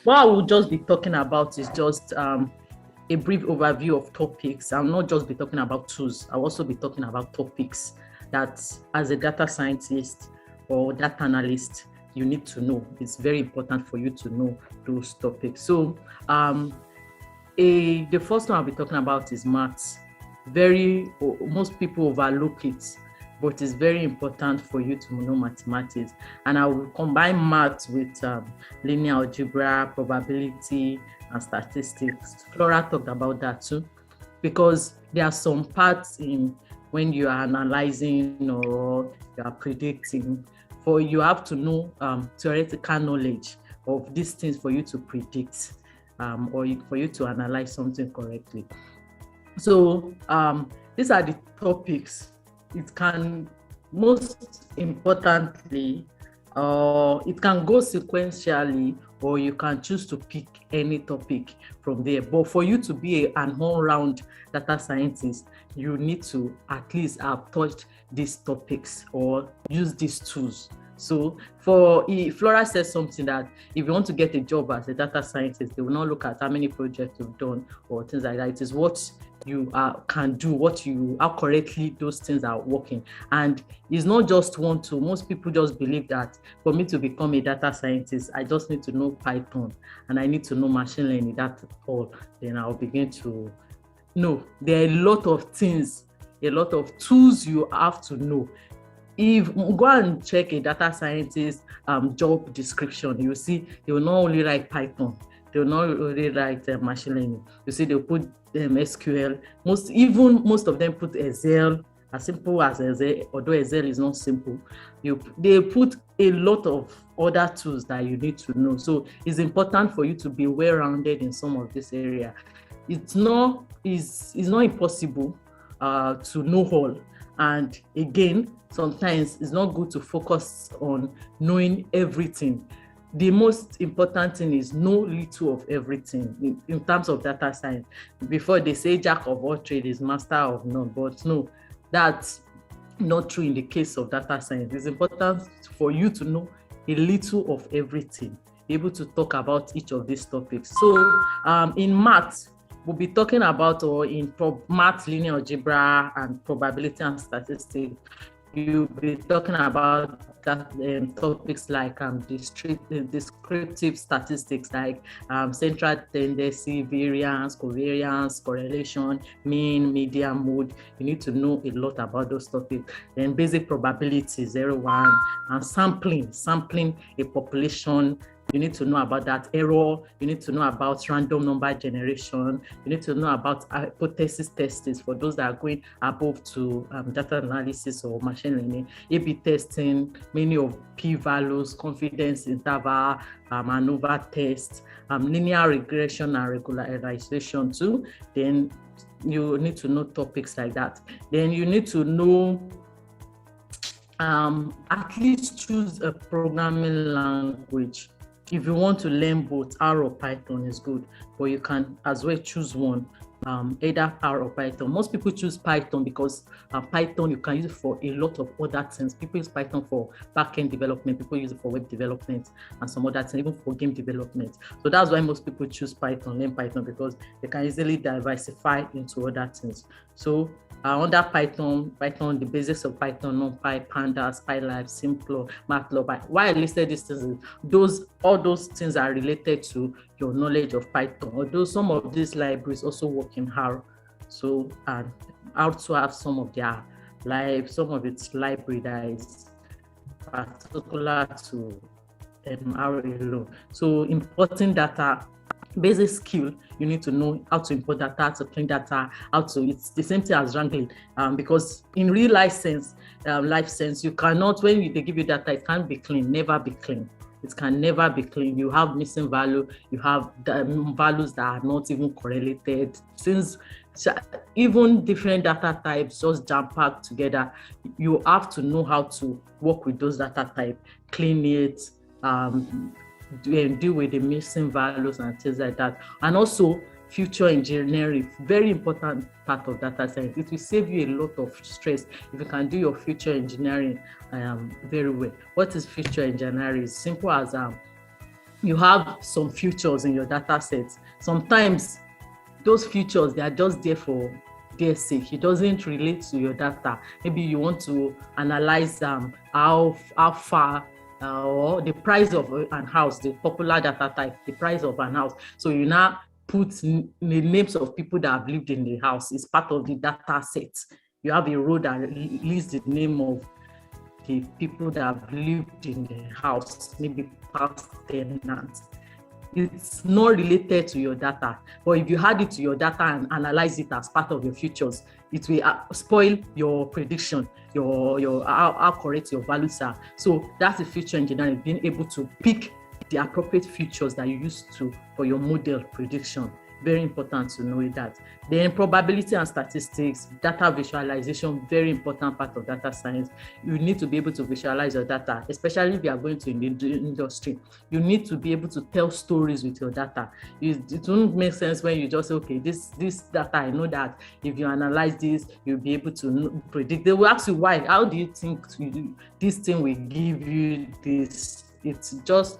what I will just be talking about is just a brief overview of topics. I'll not just be talking about tools. I'll also be talking about topics that as a data scientist or data analyst, you need to know. It's very important for you to know those topics. So the first one I'll be talking about is maths. Most people overlook it, but it's very important for you to know mathematics. And I will combine maths with linear algebra, probability, and statistics. Flora talked about that too, because there are some parts in when you are analyzing or you are predicting, you have to know theoretical knowledge of these things for you to predict or for you to analyze something correctly. So these are the topics. It can, most importantly, it can go sequentially, or you can choose to pick any topic from there. But for you to be an all-round data scientist, you need to at least have touched these topics or use these tools. So Flora says something that if you want to get a job as a data scientist, they will not look at how many projects you've done or things like that. It is what you can do, how correctly those things are working. And it's not just one tool. Most people just believe that for me to become a data scientist, I just need to know Python and I need to know machine learning, that's all. Then I'll begin to know. There are a lot of things, a lot of tools you have to know. If go and check a data scientist job description, you see they will not only write Python, they will not only write machine learning. You see they'll put SQL. Most of them put Excel, as simple as Excel, although Excel is not simple. They put a lot of other tools that you need to know. So it's important for you to be well-rounded in some of this area. It's not impossible to know all. And again, sometimes it's not good to focus on knowing everything. The most important thing is know little of everything in terms of data science. Before they say jack of all trades is master of none, but no, that's not true in the case of data science. It's important for you to know a little of everything, be able to talk about each of these topics. So in maths, we'll be talking about, or in math, linear algebra, and probability and statistics, you'll be talking about topics like descriptive statistics, like central tendency, variance, covariance, correlation, mean, median, mode. You need to know a lot about those topics. Then basic probability, 0, 1, and sampling a population. You need to know about that. Error. You need to know about random number generation. You need to know about hypothesis testing for those that are going above to data analysis or machine learning. A/B testing, many of p-values, confidence interval, ANOVA test, linear regression and regularization too. Then you need to know topics like that. Then you need to know at least choose a programming language. If you want to learn both, R or Python is good, but you can as well choose one, either R or Python. Most people choose Python because Python, you can use it for a lot of other things. People use Python for backend development, people use it for web development and some other things, even for game development. So that's why most people choose Python, learn Python, because they can easily diversify into other things. So under Python, the basics of Python, NumPy, Pandas, PyLab, Simplot, Matplotlib. Why I listed these things, all those things are related to your knowledge of Python. Although some of these libraries also work in R, so and also have some of its library that is particular to R alone. So importing data. Basic skill, you need to know how to import data, to clean data, it's the same thing as wrangling, because in real life sense, you cannot, when they give you data, it can't be clean, never be clean. It can never be clean. You have missing value, you have values that are not even correlated. Since even different data types just jam-packed together, you have to know how to work with those data types, clean it, deal with the missing values and things like that. And also future engineering, very important part of data science. It will save you a lot of stress if you can do your future engineering very well. What is future engineering? It's simple as you have some features in your data set. Sometimes those features, they are just there for their sake. It doesn't relate to your data. Maybe you want to analyze how far or the price of an house, the popular data type, the price of an house. So you now put the names of people that have lived in the house. It's part of the data set. You have a row that lists the name of the people that have lived in the house, maybe past tenants. It's not related to your data, but if you add it to your data and analyze it as part of your features, it will spoil your prediction, your how correct your values are. So that's the feature engineering, being able to pick the appropriate features that you use for your model prediction. Very important to know that. Then probability and statistics, data visualization, very important part of data science. You need to be able to visualize your data, especially if you are going to the industry. You need to be able to tell stories with your data. It won't make sense when you just say, okay, this data, I know that if you analyze this, you'll be able to predict. They will ask you why. How do you think this thing will give you this? It's just,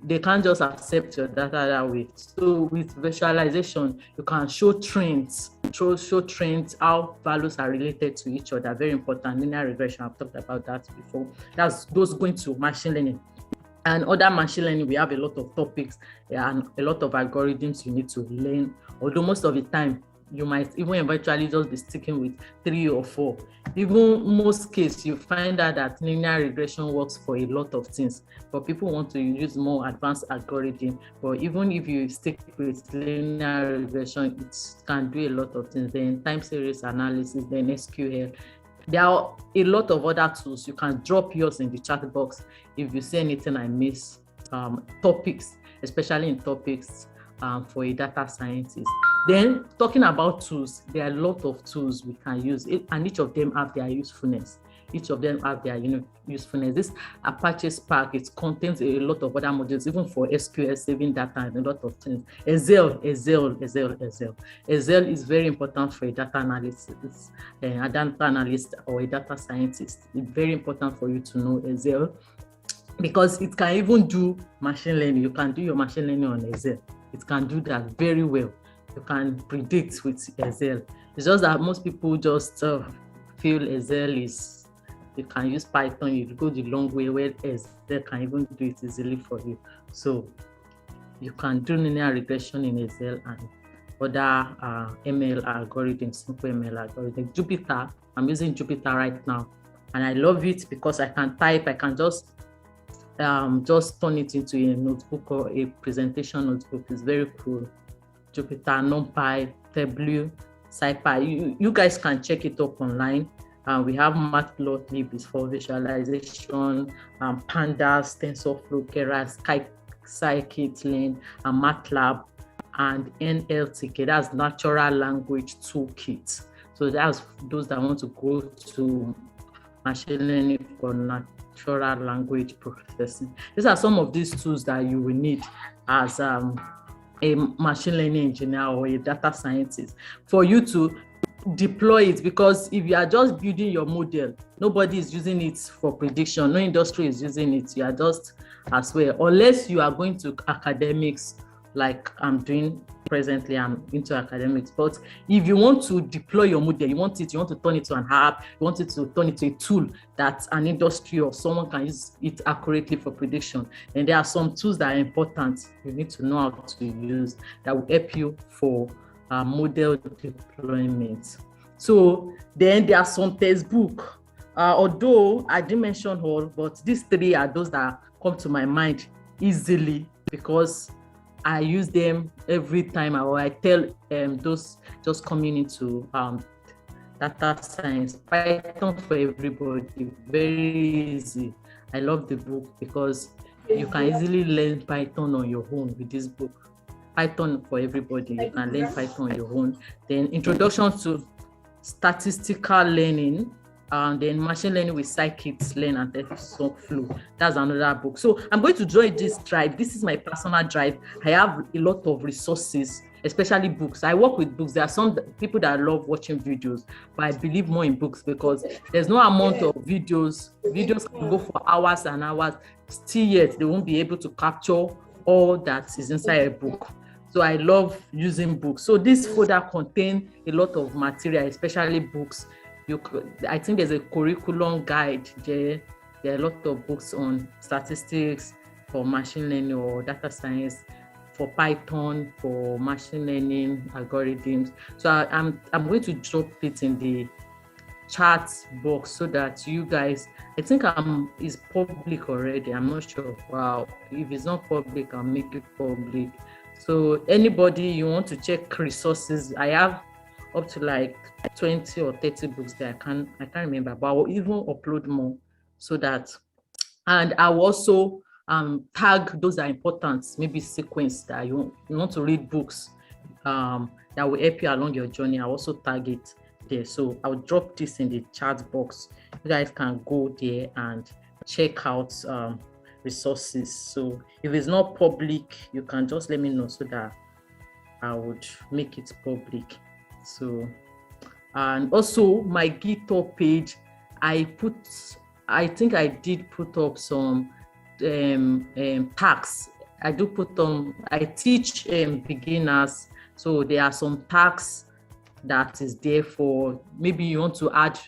they can't just accept your data that way. So with visualization, you can show trends, show trends, how values are related to each other. Very important. Linear regression, I've talked about that before. That's those going to machine learning. And other machine learning, we have a lot of topics and a lot of algorithms you need to learn. Although most of the time, you might even eventually just be sticking with 3 or 4. Even most cases, you find out that linear regression works for a lot of things, but people want to use more advanced algorithm. But even if you stick with linear regression, it can do a lot of things. Then time series analysis, then SQL. There are a lot of other tools. You can drop yours in the chat box if you see anything I miss. Topics, especially in topics for a data scientist. Then talking about tools, there are a lot of tools we can use, and each of them have their usefulness. Each of them have their usefulness. This Apache Spark, it contains a lot of other modules, even for SQL, saving data and a lot of things. Excel is very important for a data analyst, a data analyst or a data scientist. It's very important for you to know Excel, because it can even do machine learning. You can do your machine learning on Excel. It can do that very well. You can predict with Excel. It's just that most people just feel Excel is, you can use Python, you go the long way, where Excel can even do it easily for you. So you can do linear regression in Excel and other ML algorithms, simple ML algorithms. Jupyter, I'm using Jupyter right now, and I love it because I can type, I can just turn it into a notebook or a presentation notebook. It's very cool. Jupyter, NumPy, Tableau, SciPy. You guys can check it up online. We have Matplotlib for visualization, Pandas, TensorFlow, Keras, Scikit-learn, and MATLAB, and NLTK. That's Natural Language Toolkit. So that's those that want to go to machine learning for natural language processing. These are some of these tools that you will need as a machine learning engineer or a data scientist for you to deploy it. Because if you are just building your model, nobody is using it for prediction, no industry is using it. You are just as well, unless you are going to academics like I'm doing presently. I'm into academics. But if you want to deploy your model, you want to turn it to an app, you want it to turn it to a tool that an industry or someone can use it accurately for prediction, and there are some tools that are important you need to know how to use that will help you for model deployment. So then there are some textbooks, although I didn't mention all, but these 3 are those that come to my mind easily because I use them every time I tell those just coming into data science. Python for everybody, very easy. I love the book because you can easily learn Python on your own with this book. Python for everybody, you can learn Python on your own. Then Introduction to Statistical Learning, and then Machine Learning with Scikit-learn and TensorFlow. That's another book. So I'm going to join this drive. This is my personal drive. I have a lot of resources, especially books. I work with books. There are some people that love watching videos, but I believe more in books because there's no amount of videos. Videos can go for hours and hours. still yet they won't be able to capture all that is inside a book. So I love using books. So this folder contains a lot of material, especially books. I think there's a curriculum guide there. There are a lot of books on statistics, for machine learning or data science, for Python, for machine learning algorithms. So I'm going to drop it in the chat box so that you guys, I think it's public already. I'm not sure. Wow, if it's not public, I'll make it public. So anybody you want to check resources, I have up to like 20 or 30 books that I can't remember, but I will even upload more so that, and I will also tag those are important, maybe sequence that you want to read books that will help you along your journey. I'll also tag it there. So I'll drop this in the chat box. You guys can go there and check out resources. So if it's not public, you can just let me know so that I would make it public. So, and also my GitHub page, I think I did put up some tasks. I do put on, I teach beginners. So there are some tasks that is there for, maybe you want to add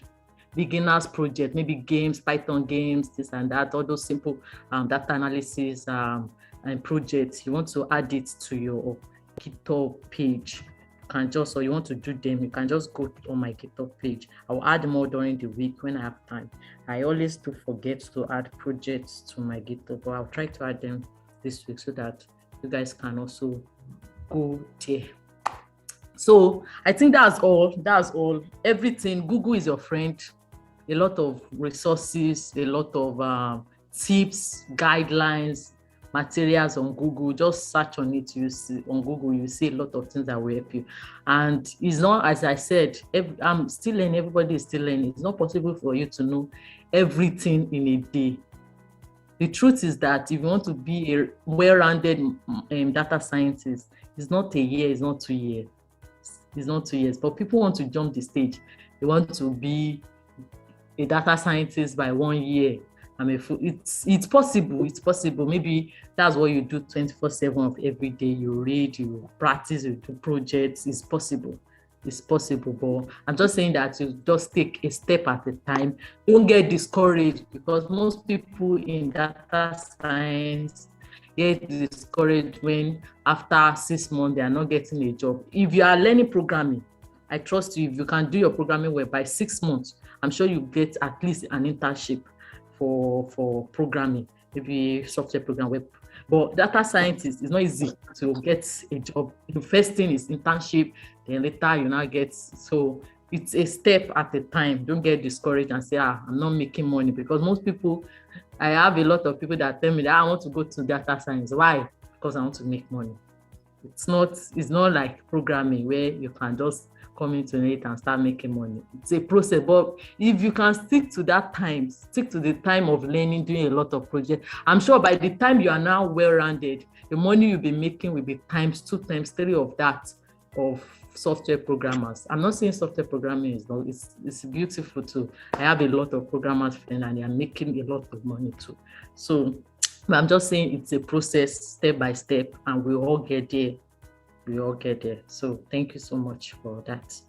beginners project, maybe games, Python games, this and that, all those simple data analysis and projects. You want to add it to your GitHub page. You can just, or you want to do them, you can just go on my GitHub page. I'll add more during the week when I have time. I always do forget to add projects to my GitHub, but I'll try to add them this week so that you guys can also go there. So I think that's all. Everything, Google is your friend. A lot of resources, a lot of tips, guidelines, materials on Google. Just search on it. You see on Google, you see a lot of things that will help you. And it's not, as I said, I'm still learning. Everybody is still learning. It's not possible for you to know everything in a day. The truth is that if you want to be a well-rounded data scientist, it's not a year, it's not 2 years. It's not 2 years, but people want to jump the stage. They want to be a data scientist by 1 year. I mean, it's possible. It's possible. Maybe that's what you do 24/7 of every day. You read, you practice, you do projects. It's possible. It's possible. But I'm just saying that you just take a step at a time. Don't get discouraged, because most people in data science get discouraged when after 6 months they are not getting a job. If you are learning programming, I trust you. If you can do your programming well by 6 months, I'm sure you get at least an internship for programming, maybe software program web. But data scientists, it's not easy to get a job. The first thing is internship, then later you now get, so it's a step at a time. Don't get discouraged and say, I'm not making money, because most people, I have a lot of people that tell me that I want to go to data science. Why? Because I want to make money. It's not like programming where you can just come into it and start making money. It's a process, but if you can stick to that time, stick to the time of learning, doing a lot of projects, I'm sure by the time you are now well-rounded, the money you'll be making will be times 2, times 3 of that of software programmers. I'm not saying software programming is not, it's beautiful too. I have a lot of programmers friends and they are making a lot of money too. So I'm just saying it's a process, step by step, and we all get there. So thank you so much for that.